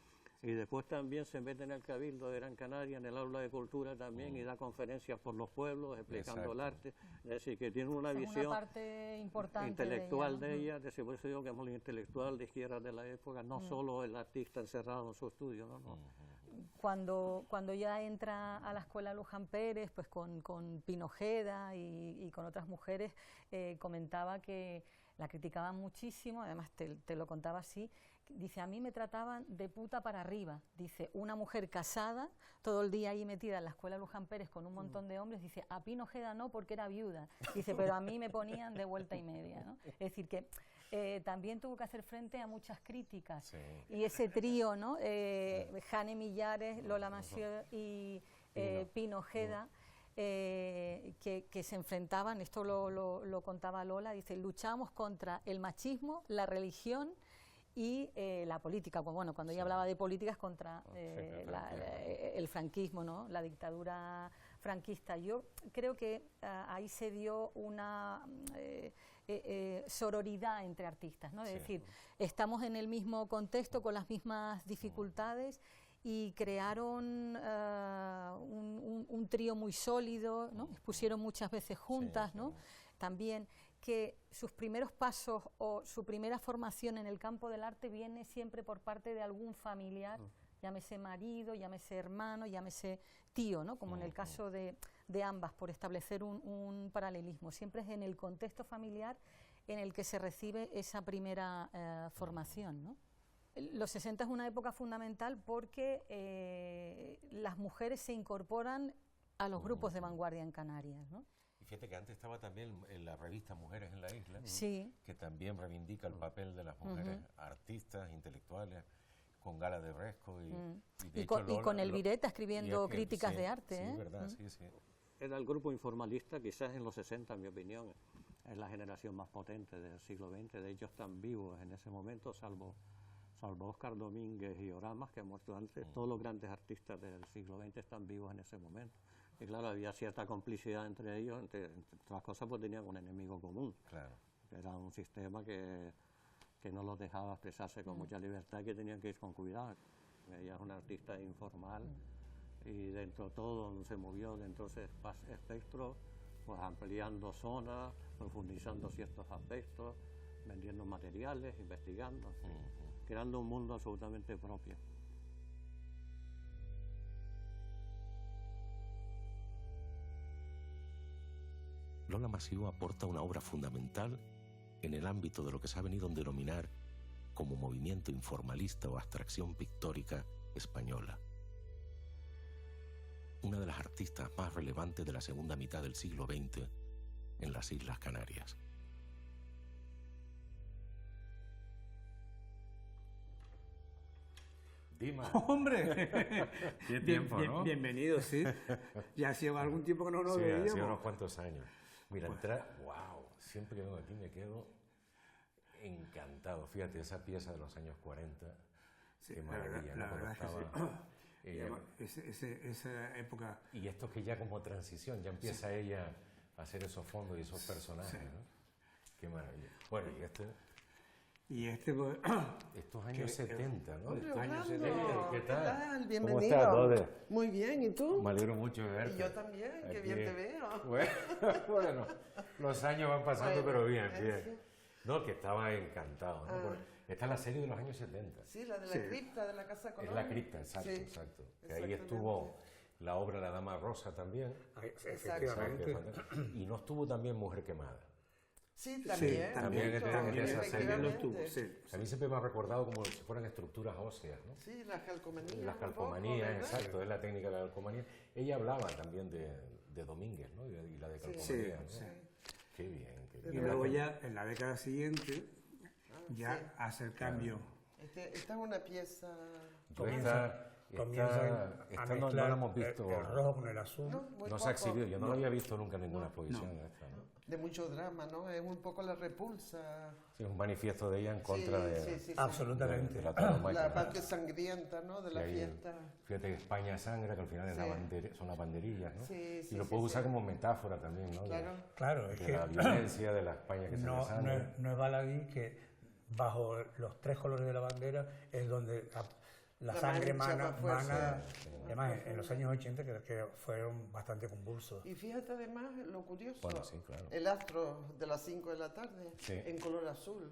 Y después también se mete en el Cabildo de Gran Canaria, en el aula de cultura también, y da conferencias por los pueblos, explicando el arte. Es decir, que tiene una visión una parte importante intelectual de ella. Es decir, por eso digo que es el intelectual de izquierda de la época, no solo el artista encerrado en su estudio, ¿no? Cuando ya entra a la escuela Luján Pérez, pues con Pino Ojeda y con otras mujeres, comentaba que la criticaban muchísimo, además te lo contaba así. Dice, a mí me trataban de puta para arriba. Dice, una mujer casada, todo el día ahí metida en la escuela Luján Pérez con un montón de hombres. Dice, a Pino Ojeda no, porque era viuda. Dice, pero a mí me ponían de vuelta y media, ¿no? Es decir, que también tuvo que hacer frente a muchas críticas. Sí. Y ese trío, ¿no? Jane Millares, Lola Massió y Pino Ojeda, que se enfrentaban, esto lo contaba Lola, dice, luchamos contra el machismo, la religión y la política. Bueno, cuando ella hablaba de políticas contra el franquismo, ¿no? La dictadura franquista. Yo creo que ahí se dio una sororidad entre artistas, ¿no? Es decir, estamos en el mismo contexto, con las mismas dificultades, y crearon un trío muy sólido, ¿no? Expusieron muchas veces juntas, ¿no? También que sus primeros pasos o su primera formación en el campo del arte viene siempre por parte de algún familiar, llámese marido, llámese hermano, llámese tío, ¿no? Como en el caso de ambas, por establecer un paralelismo. Siempre es en el contexto familiar en el que se recibe esa primera formación, ¿no? Los 60 es una época fundamental porque las mujeres se incorporan a los grupos de vanguardia en Canarias, ¿no? Y fíjate que antes estaba también en la revista Mujeres en la Isla, que también reivindica el papel de las mujeres artistas, intelectuales, con Gala de Bresco y con Elvireta escribiendo críticas de arte. Sí, verdad, sí. Era el grupo informalista, quizás en los 60, en mi opinión, es la generación más potente del siglo XX. De hecho, están vivos en ese momento, salvo Óscar Domínguez y Oramas, que han muerto antes. Todos los grandes artistas del siglo XX están vivos en ese momento. Y claro, había cierta complicidad entre ellos, entre otras cosas, pues tenían un enemigo común. Claro. Era un sistema que no los dejaba expresarse con mucha libertad y que tenían que ir con cuidado. Ella es una artista informal y dentro de todo donde se movió, dentro de ese espectro, pues ampliando zonas, profundizando ciertos aspectos, vendiendo materiales, investigando, creando un mundo absolutamente propio. Lola Massieu aporta una obra fundamental en el ámbito de lo que se ha venido a denominar como movimiento informalista o abstracción pictórica española. Una de las artistas más relevantes de la segunda mitad del siglo XX en las Islas Canarias. Dima. ¡Hombre! Qué tiempo, ¿no? Bienvenido, sí. Ya hacía algún tiempo que no nos veíamos. Hace unos cuantos años. Mira, wow, siempre que vengo aquí me quedo encantado. Fíjate, esa pieza de los años 40, qué maravilla, la ¿no? verdad que sí. Esa época... Y esto que ya como transición, ya empieza ella a hacer esos fondos y esos personajes, ¿no? Qué maravilla. Bueno, y pues, estos años 70, ¿no? Hombre, Estos años Orlando, 70, ¿qué tal? Bienvenido. ¿Cómo estás, brother? Muy bien, ¿y tú? Me alegro mucho de verte. Y yo también, qué bien te veo. Bueno, los años van pasando, Bueno, pero bien. Sí. No, que estaba encantado, ¿no? Esta es la serie de los años 70. Sí, la de la cripta de la Casa Colón. Es la cripta, exacto. Que ahí estuvo la obra La Dama Rosa también. Efectivamente. Y no estuvo también Mujer Quemada. Sí, también. También en esa serie lo estuvo, sí. A mí siempre me ha recordado como si fueran estructuras óseas, ¿no? Sí, las calcomanías. Las calcomanías, exacto, es la técnica de la calcomanía. Ella hablaba también de Domínguez, ¿no? Y la de calcomanía, ¿no? Sí. Qué bien. Y luego ya, en la década siguiente, hace el cambio. Esta es una pieza... Esta no la hemos visto. El rojo con el azul. No se ha exhibido, yo no lo había visto nunca en ninguna exposición. Esta, ¿no? De mucho drama, ¿no? Es un poco la repulsa. Sí, un manifiesto de ella en contra de... Absolutamente. De la la parte sangrienta, ¿no? De la fiesta. Fíjate que España sangra, que al final son las banderillas, ¿no? Sí, y lo puedo usar como metáfora también, ¿no? Claro, es de que la violencia de la España que se sangra. No es baladí que bajo los tres colores de la bandera es donde la sangre mana. Además, en los años 80 que fueron bastante convulsos. Y fíjate además lo curioso, claro. el astro de las 5 de la tarde en color azul,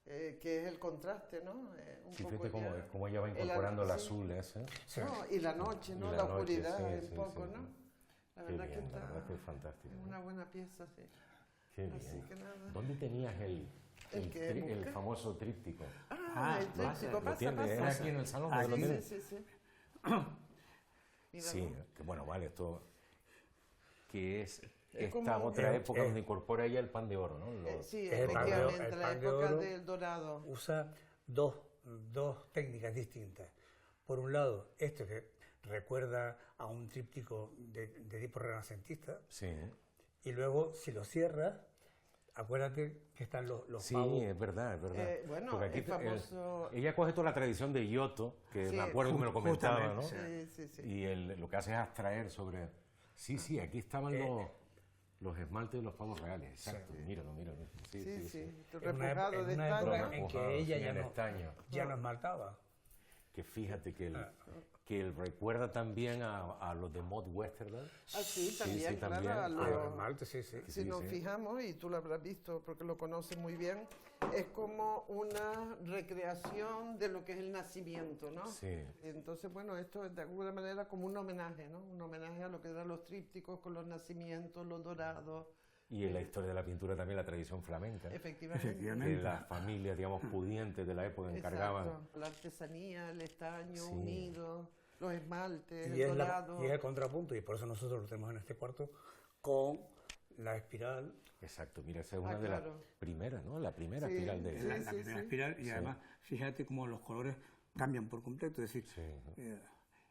que es el contraste, ¿no? Fíjate cómo ella va incorporando el azul ese. Sí. No, y la noche, ¿no? La oscuridad, un poco, ¿no? La verdad que está... La verdad que es fantástico. Es una buena pieza, sí. Qué bien. Así que nada. ¿Dónde tenías el famoso tríptico? El tríptico, pasa. ¿Es aquí en el salón? Sí. Sí, que bueno, vale, esto que es esta otra época donde incorpora ella el pan de oro, ¿no? Sí, efectivamente, la época del dorado. Usa dos técnicas distintas. Por un lado, esto que recuerda a un tríptico de tipo renacentista. Sí. Y luego, si lo cierras, acuérdate que están los sí, pavos. es verdad, es verdad. Bueno, porque aquí el famoso... ella coge toda la tradición de Giotto, que Sí, me acuerdo que me lo comentaba, ¿no? Sí. Y lo que hace es abstraer sobre... Sí, aquí estaban los esmaltes de los pavos reales, exacto. Sí. Míralo. Sí. En una época en que ella ya no esmaltaba. Que fíjate que él recuerda también a los de Maud Westerdahl. Ah, sí, también, claro. Esmaltes, sí. Si nos fijamos, y tú lo habrás visto porque lo conoces muy bien, es como una recreación de lo que es el nacimiento, ¿no? Sí. Entonces, bueno, esto es de alguna manera como un homenaje, ¿no? Un homenaje a lo que eran los trípticos con los nacimientos, los dorados. Y en la historia de la pintura también la tradición flamenca. Efectivamente. Que las familias, digamos, pudientes de la época encargaban. Exacto. La artesanía, el estaño unido, los esmaltes, Y el es dorado. y es el contrapunto, y por eso nosotros lo tenemos en este cuarto con la espiral. Exacto, mira, esa es una de las primeras, ¿no? La primera espiral de... La primera espiral, y además, fíjate cómo los colores cambian por completo, es decir,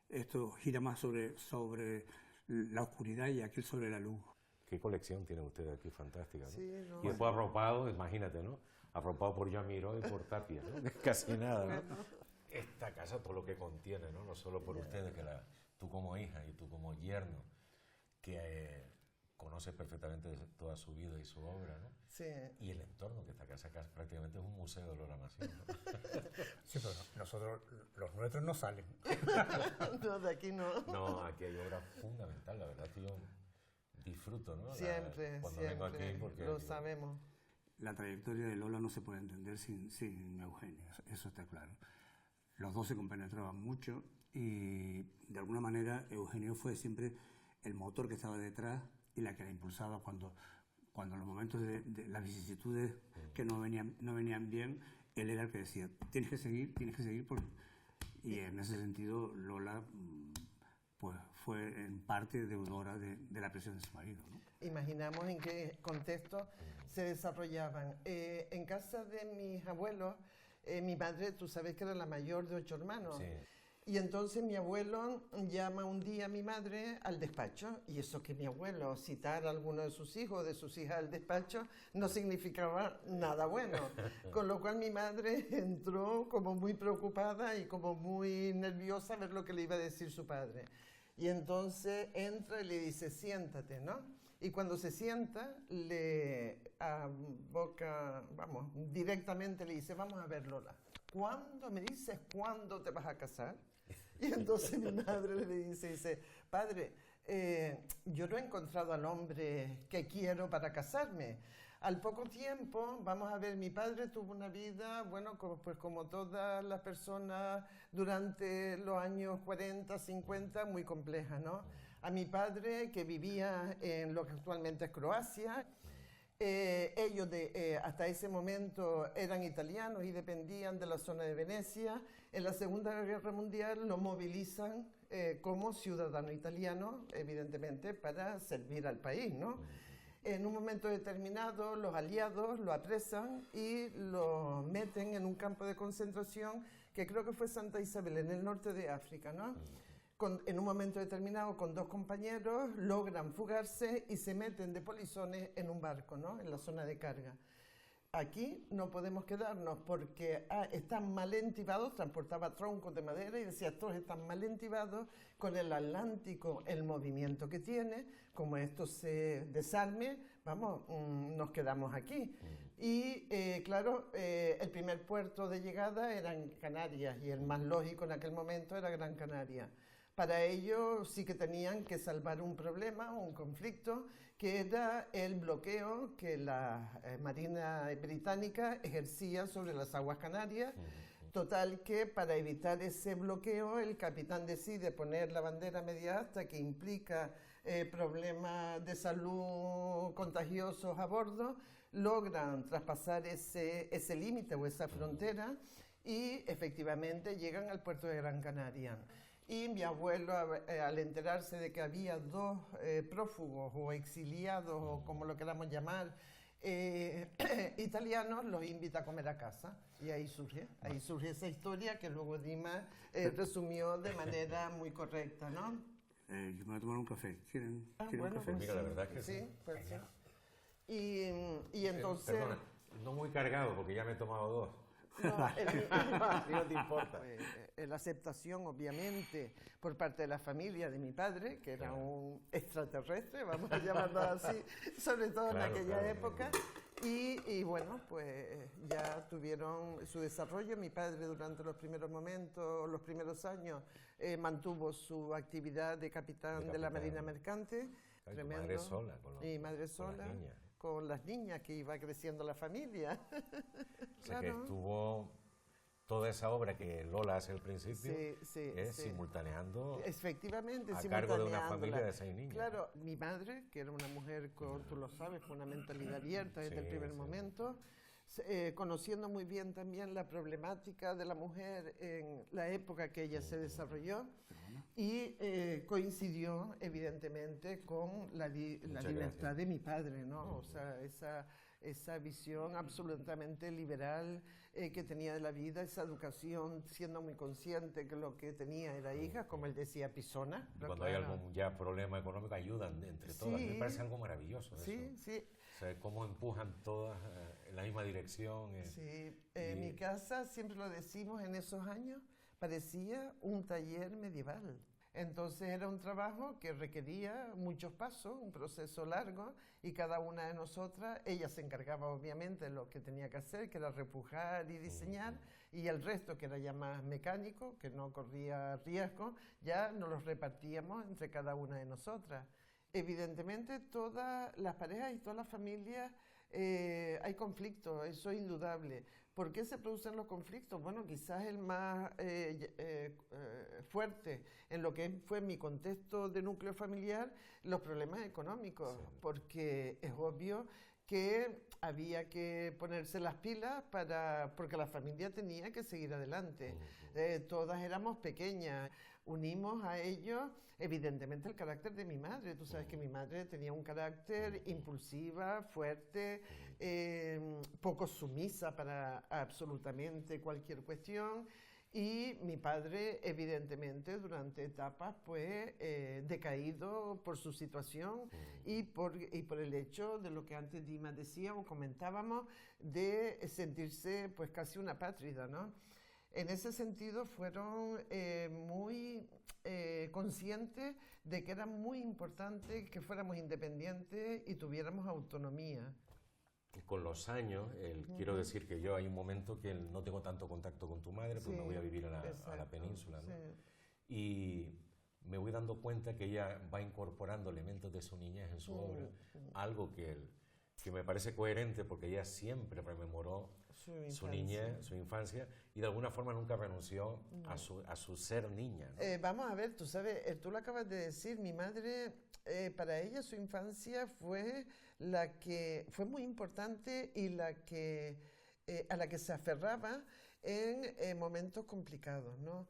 esto gira más sobre la oscuridad y aquel sobre la luz. Qué colección tienen ustedes aquí, fantástica, ¿no? Sí, no, y después arropado, imagínate, ¿no? Arropado por Joan Miró y por Tapia, ¿no? Casi nada, ¿no? Esta casa, todo lo que contiene, ¿no? No solo por ustedes, que tú como hija y tú como yerno, que conoces perfectamente toda su vida y su obra, ¿no? Sí. Y el entorno, que esta casa prácticamente es un museo de Lola Masip, ¿no? Sí, pero nosotros, los nuestros no salen. No, de aquí no. No, aquí hay obra fundamental, la verdad es que yo disfruto, ¿no? Siempre, cuando vengo aquí porque lo sabemos. La trayectoria de Lola no se puede entender sin Eugenio, eso está claro. Los dos se compenetraban mucho y de alguna manera Eugenio fue siempre el motor que estaba detrás y la que la impulsaba cuando los momentos de las vicisitudes que no venían bien, él era el que decía, tienes que seguir, y en ese sentido Lola pues fue en parte deudora de la presión de su marido, ¿no? Imaginamos en qué contexto se desarrollaban. En casa de mis abuelos, mi madre, tú sabes que era la mayor de 8 hermanos. Sí. Y entonces mi abuelo llama un día a mi madre al despacho, y eso que mi abuelo citara a alguno de sus hijos o de sus hijas al despacho no significaba nada bueno. Con lo cual mi madre entró como muy preocupada y como muy nerviosa a ver lo que le iba a decir su padre. Y entonces entra y le dice, siéntate, ¿no? Y cuando se sienta, directamente le dice, vamos a ver, Lola, ¿cuándo me dices cuándo te vas a casar? Y entonces mi madre le dice, padre, yo no he encontrado al hombre que quiero para casarme. Al poco tiempo, vamos a ver, mi padre tuvo una vida, bueno, pues como todas las personas durante los años 40, 50, muy compleja, ¿no? A mi padre, que vivía en lo que actualmente es Croacia, ellos hasta ese momento eran italianos y dependían de la zona de Venecia. En la Segunda Guerra Mundial lo movilizan como ciudadano italiano, evidentemente, para servir al país, ¿no? En un momento determinado, los aliados lo apresan y lo meten en un campo de concentración que creo que fue Santa Isabel, en el norte de África, ¿no? En un momento determinado, con 2 compañeros, logran fugarse y se meten de polizones en un barco, ¿no? En la zona de carga. Aquí no podemos quedarnos porque están mal entibados, transportaba troncos de madera y decía, estos están mal entibados con el Atlántico, el movimiento que tiene, como esto se desarme, vamos, nos quedamos aquí. Y claro, el primer puerto de llegada era en Canarias y el más lógico en aquel momento era Gran Canaria. Para ello sí que tenían que salvar un problema, un conflicto, que era el bloqueo que la Marina Británica ejercía sobre las aguas canarias. Total que para evitar ese bloqueo el capitán decide poner la bandera media asta, que implica problemas de salud contagiosos a bordo, logran traspasar ese límite o esa frontera y efectivamente llegan al puerto de Gran Canaria. Y mi abuelo, al enterarse de que había 2 prófugos o exiliados, o como lo queramos llamar, italianos, los invita a comer a casa. Y ahí surge esa historia que luego Dima resumió de manera muy correcta, ¿no? Yo me voy a tomar un café. ¿Quieren un bueno, café? Mira, la verdad es que sí. Pues sí. Y entonces... Perdona, no muy cargado porque ya me he tomado 2. No, no te importa. La aceptación, obviamente, por parte de la familia de mi padre, que era un extraterrestre, vamos a llamarlo así, sobre todo en aquella época. Y bueno, pues ya tuvieron su desarrollo. Mi padre durante los primeros momentos, los primeros años, mantuvo su actividad de capitán de la Marina Mercante. Tremendo. Madre sola. Y madre sola. Con las niñas que iba creciendo la familia. O sea que estuvo toda esa obra que Lola hace al principio, simultaneando efectivamente, a cargo de una familia de 6 niños. Claro, mi madre, que era una mujer, tú lo sabes, con una mentalidad abierta desde el primer momento, conociendo muy bien también la problemática de la mujer en la época que ella se desarrolló, y coincidió evidentemente con la libertad de mi padre, ¿no? O sea, esa visión absolutamente liberal que tenía de la vida, esa educación, siendo muy consciente que lo que tenía era hijas, como él decía, pisona. Cuando hay algún problema económico, ayudan entre todas. Me parece algo maravilloso eso. Sí. O sea, cómo empujan todas en la misma dirección. En mi casa, siempre lo decimos, en esos años, parecía un taller medieval. Entonces era un trabajo que requería muchos pasos, un proceso largo, y cada una de nosotras, ella se encargaba obviamente de lo que tenía que hacer, que era repujar y diseñar, y el resto, que era ya más mecánico, que no corría riesgo, ya nos los repartíamos entre cada una de nosotras. Evidentemente, todas las parejas y todas las familias hay conflictos, eso es indudable. ¿Por qué se producen los conflictos? Bueno, quizás el más fuerte en lo que fue mi contexto de núcleo familiar, los problemas económicos, porque es obvio que había que ponerse las pilas porque la familia tenía que seguir adelante. Todas éramos pequeñas. Unimos a ello, evidentemente, el carácter de mi madre. Tú sabes que mi madre tenía un carácter impulsiva, fuerte, poco sumisa para absolutamente cualquier cuestión. Y mi padre, evidentemente, durante etapas, pues, decaído por su situación y por el hecho de lo que antes Dima decía o comentábamos, de sentirse, pues, casi una apátrida, ¿no? En ese sentido fueron muy conscientes de que era muy importante que fuéramos independientes y tuviéramos autonomía. Con los años, quiero decir que yo hay un momento que no tengo tanto contacto con tu madre, porque me voy a vivir a la península, ¿no? Y me voy dando cuenta que ella va incorporando elementos de su niñez en su obra, algo que me parece coherente, porque ella siempre rememoró su niñez, su infancia, y de alguna forma nunca renunció a su ser niña, ¿no? Vamos a ver, tú sabes, tú lo acabas de decir, mi madre, para ella su infancia fue la que fue muy importante y a la que se aferraba en momentos complicados, ¿no?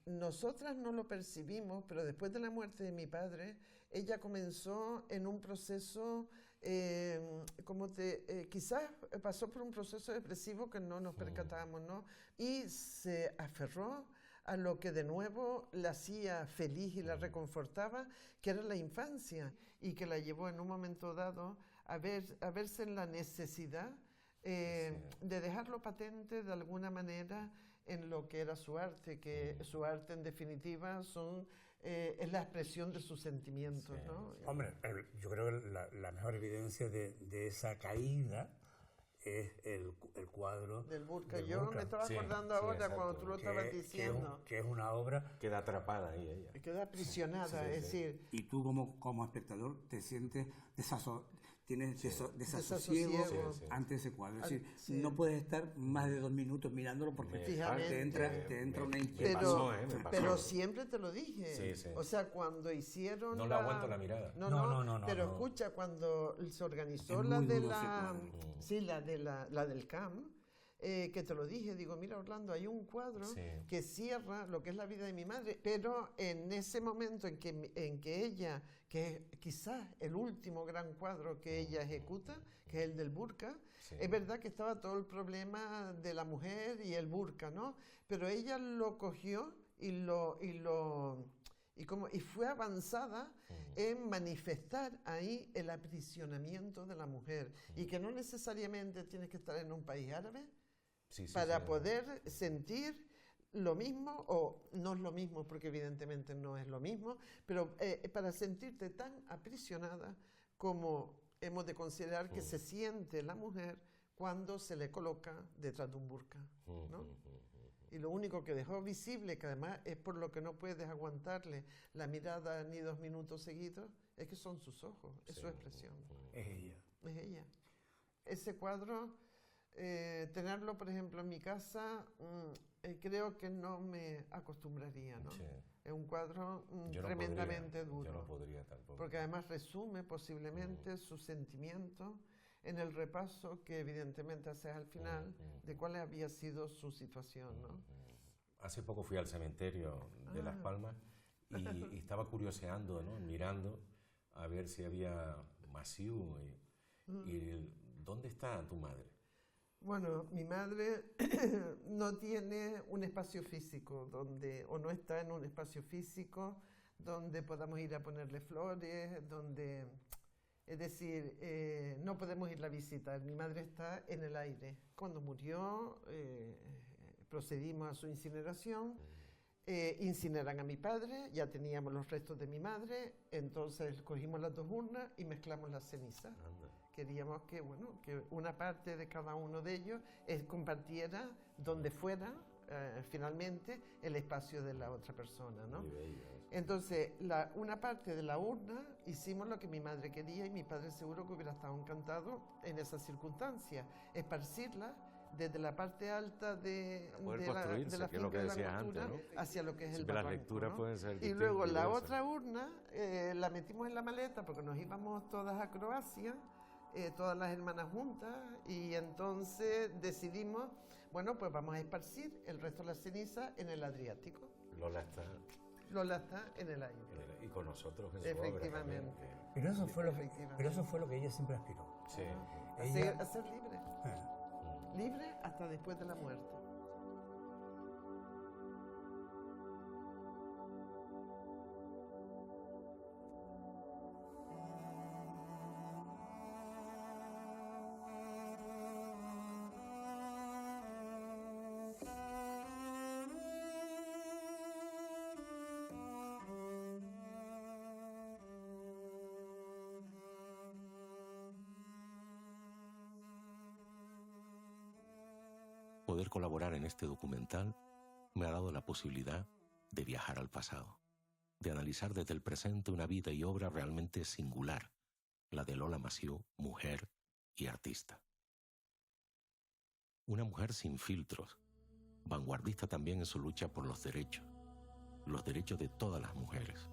Nosotras no lo percibimos, pero después de la muerte de mi padre, ella comenzó en un proceso, quizás pasó por un proceso depresivo que no nos percatábamos, ¿no? Y se aferró a lo que de nuevo la hacía feliz y la reconfortaba, que era la infancia, y que la llevó en un momento dado a verse en la necesidad de dejarlo patente de alguna manera en lo que era su arte, que su arte en definitiva es la expresión de sus sentimientos, ¿no? Hombre, yo creo que la mejor evidencia de esa caída es el cuadro del Burka. Yo me estaba acordando ahora cuando tú lo estabas diciendo. Que es una obra... Queda atrapada ahí ella. Queda aprisionada, es decir... Y tú como espectador te sientes tienes desasosiego ante ese cuadro. Es decir, no puedes estar más de 2 minutos mirándolo porque te entra una inquietud. Pero siempre te lo dije. O sea, cuando hicieron no le aguanto la mirada. No. Pero escucha, cuando se organizó la del CAM, que te lo dije, digo, mira Orlando, hay un cuadro que cierra lo que es la vida de mi madre, pero en ese momento en que ella, que es quizás el último gran cuadro que ella ejecuta, que es el del Burka, es verdad que estaba todo el problema de la mujer y el Burka, ¿no? Pero ella lo cogió y lo Y fue avanzada en manifestar ahí el aprisionamiento de la mujer. Y que no necesariamente tienes que estar en un país árabe para poder sentir lo mismo, o no es lo mismo porque evidentemente no es lo mismo, pero para sentirte tan aprisionada como hemos de considerar que se siente la mujer cuando se le coloca detrás de un burka, ¿no? Y lo único que dejó visible, que además es por lo que no puedes aguantarle la mirada ni 2 minutos seguidos, es que son sus ojos, es su expresión. Es ella. Es ella. Ese cuadro, tenerlo, por ejemplo, en mi casa, creo que no me acostumbraría, ¿no? Sí. Es un cuadro Yo no tremendamente podría, duro. Yo no podría tampoco. Porque además resume posiblemente su sentimiento en el repaso que evidentemente haces al final de cuál había sido su situación, ¿no? Hace poco fui al cementerio de Las Palmas y estaba curioseando, ¿no? Mirando a ver si había Massieu ¿dónde está tu madre? Bueno, mi madre no tiene un espacio físico o no está en un espacio físico donde podamos ir a ponerle flores, es decir, no podemos irla a visitar. Mi madre está en el aire. Cuando murió, procedimos a su incineración. Incineran a mi padre, ya teníamos los restos de mi madre, entonces cogimos las 2 urnas y mezclamos las cenizas. Queríamos que, bueno, que una parte de cada uno de ellos compartiera donde fuera finalmente el espacio de la otra persona, ¿no? Entonces, una parte de la urna hicimos lo que mi madre quería y mi padre seguro que hubiera estado encantado en esas circunstancias, esparcirla desde la parte alta de la finca de la Angostura, ¿no? Hacia lo que es el barranco, las lecturas, ¿no? Pueden ser y luego la otra urna la metimos en la maleta porque nos íbamos todas a Croacia, todas las hermanas juntas, y entonces decidimos, bueno, pues vamos a esparcir el resto de la ceniza en el Adriático. Lola está en el aire. Y con nosotros en su efectivamente. obra Pero eso fue lo que ella siempre aspiró. Sí. A ser libre. Libre hasta después de la muerte. Poder colaborar en este documental me ha dado la posibilidad de viajar al pasado, de analizar desde el presente una vida y obra realmente singular, la de Lola Massieu, mujer y artista. Una mujer sin filtros, vanguardista también en su lucha por los derechos de todas las mujeres,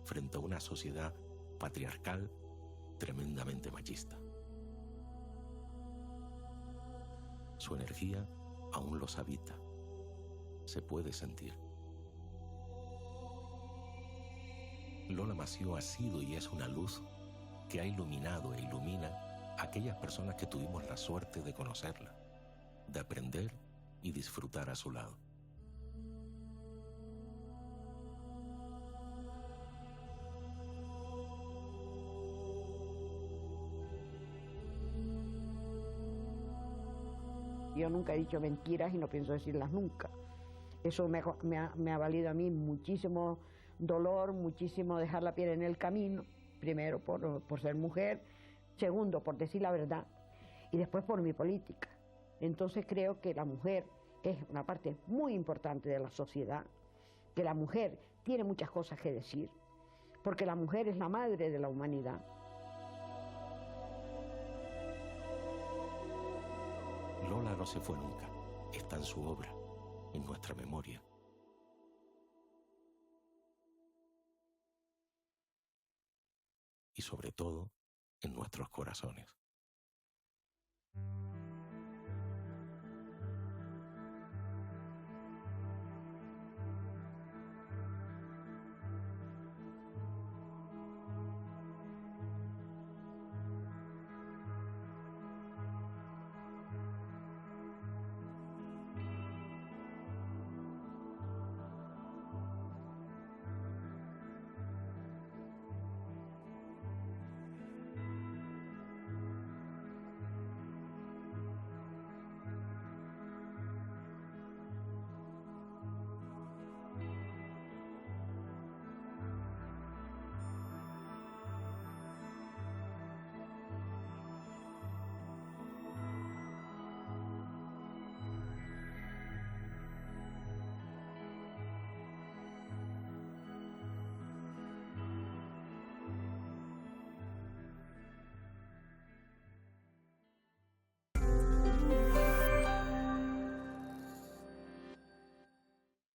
frente a una sociedad patriarcal tremendamente machista. Su energía aún los habita, se puede sentir. Lola Massieu ha sido y es una luz que ha iluminado e ilumina a aquellas personas que tuvimos la suerte de conocerla, de aprender y disfrutar a su lado. Yo nunca he dicho mentiras y no pienso decirlas nunca. Eso me ha valido a mí muchísimo dolor, muchísimo dejar la piel en el camino, primero por ser mujer, segundo por decir la verdad y después por mi política. Entonces creo que la mujer es una parte muy importante de la sociedad, que la mujer tiene muchas cosas que decir, porque la mujer es la madre de la humanidad. Lola no se fue nunca, está en su obra, en nuestra memoria. Y sobre todo, en nuestros corazones.